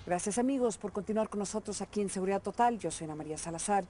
Gracias amigos por continuar con nosotros aquí en Seguridad Total. Yo soy Ana María Salazar.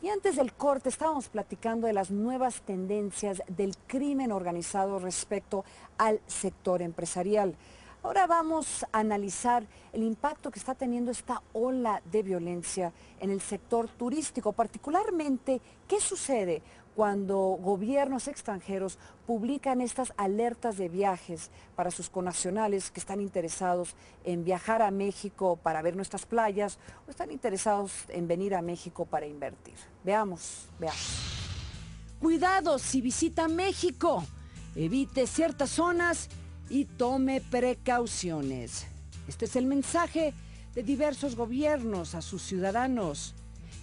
Y antes del corte estábamos platicando de las nuevas tendencias del crimen organizado respecto al sector empresarial. Ahora vamos a analizar el impacto que está teniendo esta ola de violencia en el sector turístico, particularmente qué sucede cuando gobiernos extranjeros publican estas alertas de viajes para sus connacionales que están interesados en viajar a México para ver nuestras playas o están interesados en venir a México para invertir. Veamos. Cuidado si visita México, evite ciertas zonas y tome precauciones. Este es el mensaje de diversos gobiernos a sus ciudadanos.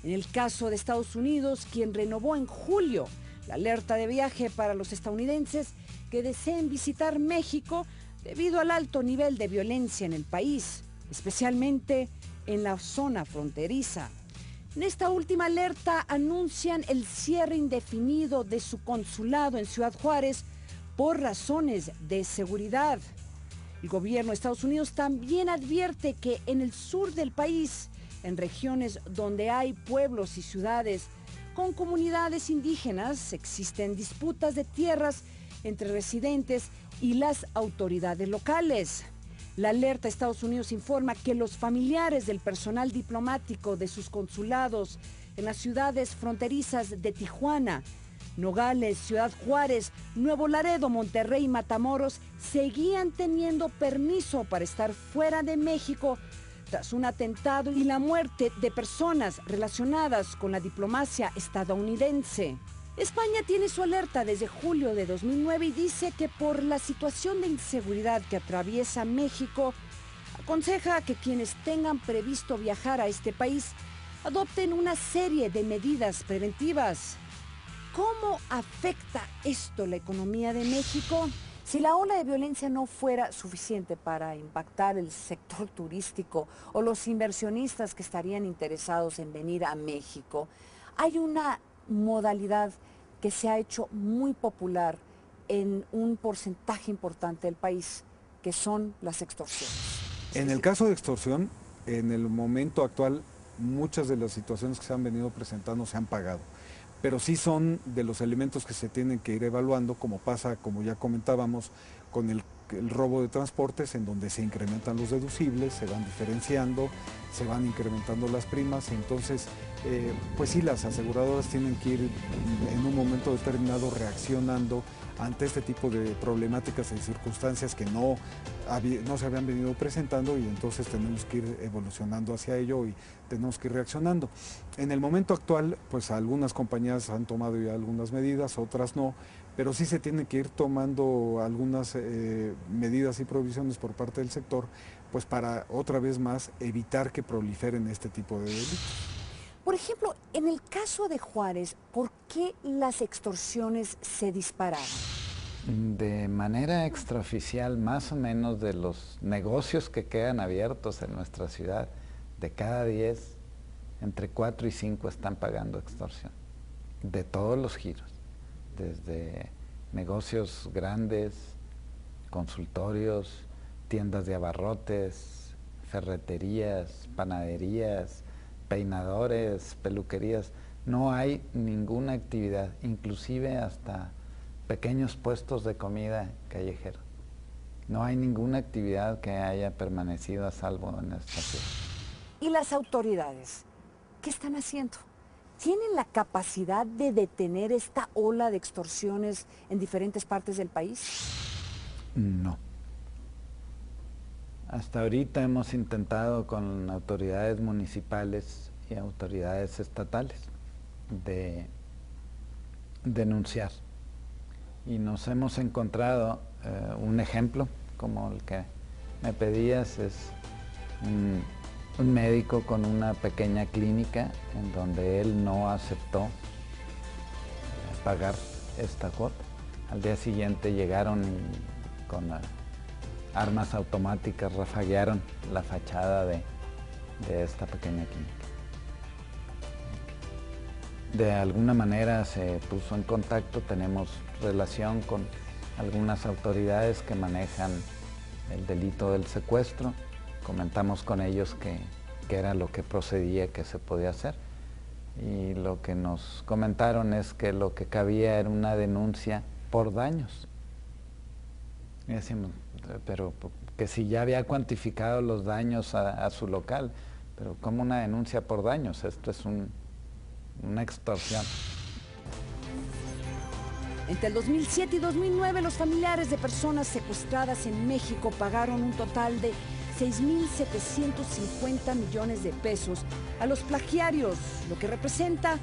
En el caso de Estados Unidos, quien renovó en julio la alerta de viaje para los estadounidenses que deseen visitar México debido al alto nivel de violencia en el país, especialmente en la zona fronteriza. En esta última alerta anuncian el cierre indefinido de su consulado en Ciudad Juárez por razones de seguridad. El gobierno de Estados Unidos también advierte que en el sur del país, en regiones donde hay pueblos y ciudades con comunidades indígenas, existen disputas de tierras entre residentes y las autoridades locales. La alerta de Estados Unidos informa que los familiares del personal diplomático de sus consulados en las ciudades fronterizas de Tijuana, Nogales, Ciudad Juárez, Nuevo Laredo, Monterrey y Matamoros seguían teniendo permiso para estar fuera de México tras un atentado y la muerte de personas relacionadas con la diplomacia estadounidense. España tiene su alerta desde julio de 2009 y dice que por la situación de inseguridad que atraviesa México, aconseja que quienes tengan previsto viajar a este país adopten una serie de medidas preventivas. ¿Cómo afecta esto la economía de México? Si la ola de violencia no fuera suficiente para impactar el sector turístico o los inversionistas que estarían interesados en venir a México, hay una modalidad que se ha hecho muy popular en un porcentaje importante del país, que son las extorsiones. En el caso de extorsión, en el momento actual, muchas de las situaciones que se han venido presentando se han pagado. Pero sí son de los elementos que se tienen que ir evaluando, como pasa, como ya comentábamos, con el robo de transportes, en donde se incrementan los deducibles, se van diferenciando, se van incrementando las primas, entonces, pues sí, las aseguradoras tienen que ir en un momento determinado reaccionando ante este tipo de problemáticas y circunstancias que no se habían venido presentando, y entonces tenemos que ir evolucionando hacia ello y tenemos que ir reaccionando. En el momento actual, pues algunas compañías han tomado ya algunas medidas, otras no, pero sí se tienen que ir tomando algunas medidas y provisiones por parte del sector, pues para otra vez más evitar que proliferen este tipo de delitos. Por ejemplo, en el caso de Juárez, ¿por qué las extorsiones se dispararon? De manera extraoficial, más o menos de los negocios que quedan abiertos en nuestra ciudad, de cada 10, entre 4 y 5 están pagando extorsión, de todos los giros, desde negocios grandes, consultorios, tiendas de abarrotes, ferreterías, panaderías, peinadores, peluquerías. No hay ninguna actividad, inclusive hasta pequeños puestos de comida callejera. No hay ninguna actividad que haya permanecido a salvo en esta ciudad. ¿Y las autoridades? ¿Qué están haciendo? ¿Tienen la capacidad de detener esta ola de extorsiones en diferentes partes del país? No. Hasta ahorita hemos intentado con autoridades municipales y autoridades estatales de denunciar. Y nos hemos encontrado un ejemplo, como el que me pedías, es un médico con una pequeña clínica en donde él no aceptó pagar esta cuota. Al día siguiente llegaron y con armas automáticas rafaguearon la fachada de esta pequeña clínica. De alguna manera se puso en contacto, tenemos relación con algunas autoridades que manejan el delito del secuestro comentamos con ellos que era lo que procedía, que se podía hacer. Y lo que nos comentaron es que lo que cabía era una denuncia por daños. Y decimos, pero que si ya había cuantificado los daños a su local, pero ¿cómo una denuncia por daños? Esto es una extorsión. Entre el 2007 y 2009, los familiares de personas secuestradas en México pagaron un total de 6.750 millones de pesos a los plagiarios, lo que representa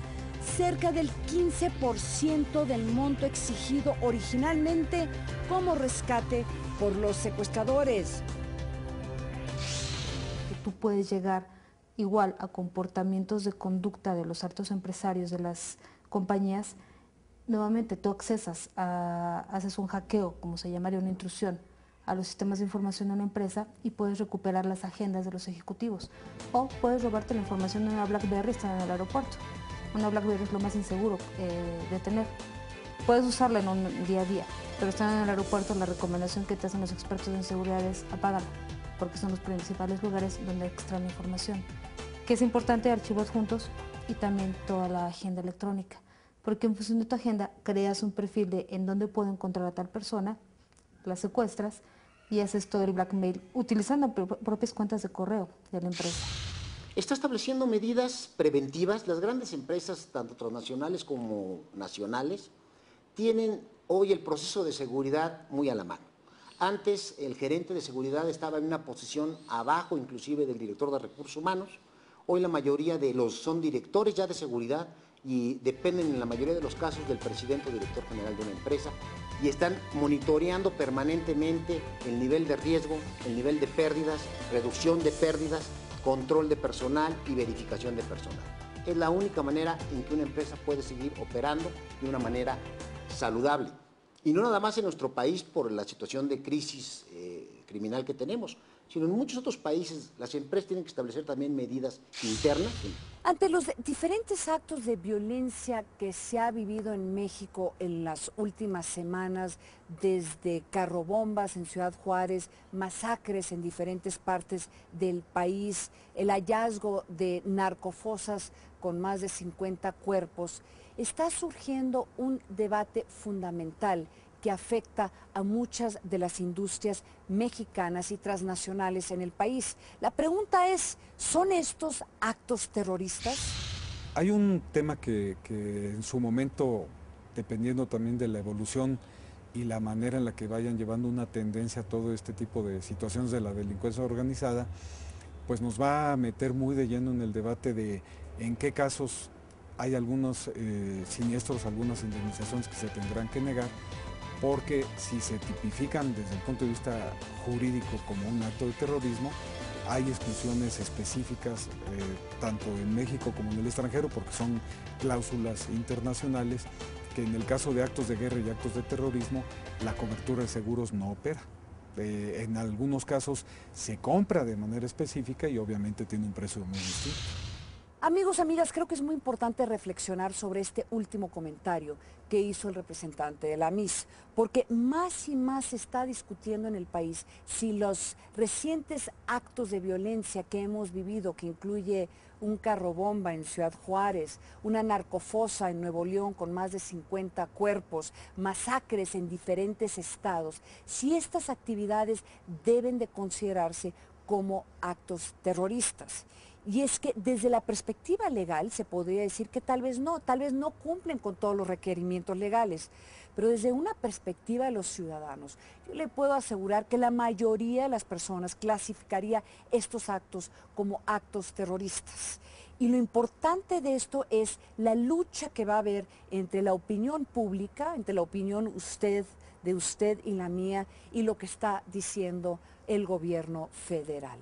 cerca del 15% del monto exigido originalmente como rescate por los secuestradores. Tú puedes llegar igual a comportamientos de conducta de los altos empresarios de las compañías. Nuevamente tú accesas, haces un hackeo, como se llamaría una intrusión, a los sistemas de información de una empresa y puedes recuperar las agendas de los ejecutivos. O puedes robarte la información de una BlackBerry estando en el aeropuerto. Una BlackBerry es lo más inseguro de tener. Puedes usarla en un día a día, pero estando en el aeropuerto la recomendación que te hacen los expertos en seguridad es apágala, porque son los principales lugares donde extraen información. Que es importante, archivos adjuntos y también toda la agenda electrónica, porque en función de tu agenda creas un perfil de en dónde puedo encontrar a tal persona, la secuestras y haces todo el blackmail utilizando propias cuentas de correo de la empresa. Está estableciendo medidas preventivas. Las grandes empresas, tanto transnacionales como nacionales, tienen hoy el proceso de seguridad muy a la mano. Antes el gerente de seguridad estaba en una posición abajo inclusive del director de recursos humanos. Hoy la mayoría de los son directores ya de seguridad y dependen en la mayoría de los casos del presidente o director general de una empresa y están monitoreando permanentemente el nivel de riesgo, el nivel de pérdidas, reducción de pérdidas, control de personal y verificación de personal. Es la única manera en que una empresa puede seguir operando de una manera saludable. Y no nada más en nuestro país por la situación de crisis criminal que tenemos, sino en muchos otros países las empresas tienen que establecer también medidas internas. Ante los diferentes actos de violencia que se ha vivido en México en las últimas semanas, desde carrobombas en Ciudad Juárez, masacres en diferentes partes del país, el hallazgo de narcofosas con más de 50 cuerpos, está surgiendo un debate fundamental que afecta a muchas de las industrias mexicanas y transnacionales en el país. La pregunta es, ¿son estos actos terroristas? Hay un tema que en su momento, dependiendo también de la evolución y la manera en la que vayan llevando una tendencia a todo este tipo de situaciones de la delincuencia organizada, pues nos va a meter muy de lleno en el debate de en qué casos hay algunos siniestros, algunas indemnizaciones que se tendrán que negar, porque si se tipifican desde el punto de vista jurídico como un acto de terrorismo, hay exclusiones específicas tanto en México como en el extranjero, porque son cláusulas internacionales que en el caso de actos de guerra y actos de terrorismo, la cobertura de seguros no opera. En algunos casos se compra de manera específica y obviamente tiene un precio muy distinto. Amigos, amigas, creo que es muy importante reflexionar sobre este último comentario que hizo el representante de la MIS, porque más y más se está discutiendo en el país si los recientes actos de violencia que hemos vivido, que incluye un carrobomba en Ciudad Juárez, una narcofosa en Nuevo León con más de 50 cuerpos, masacres en diferentes estados, si estas actividades deben de considerarse como actos terroristas. Y es que desde la perspectiva legal se podría decir que tal vez no cumplen con todos los requerimientos legales, pero desde una perspectiva de los ciudadanos, yo le puedo asegurar que la mayoría de las personas clasificaría estos actos como actos terroristas. Y lo importante de esto es la lucha que va a haber entre la opinión pública, entre la opinión de usted y la mía, y lo que está diciendo el gobierno federal.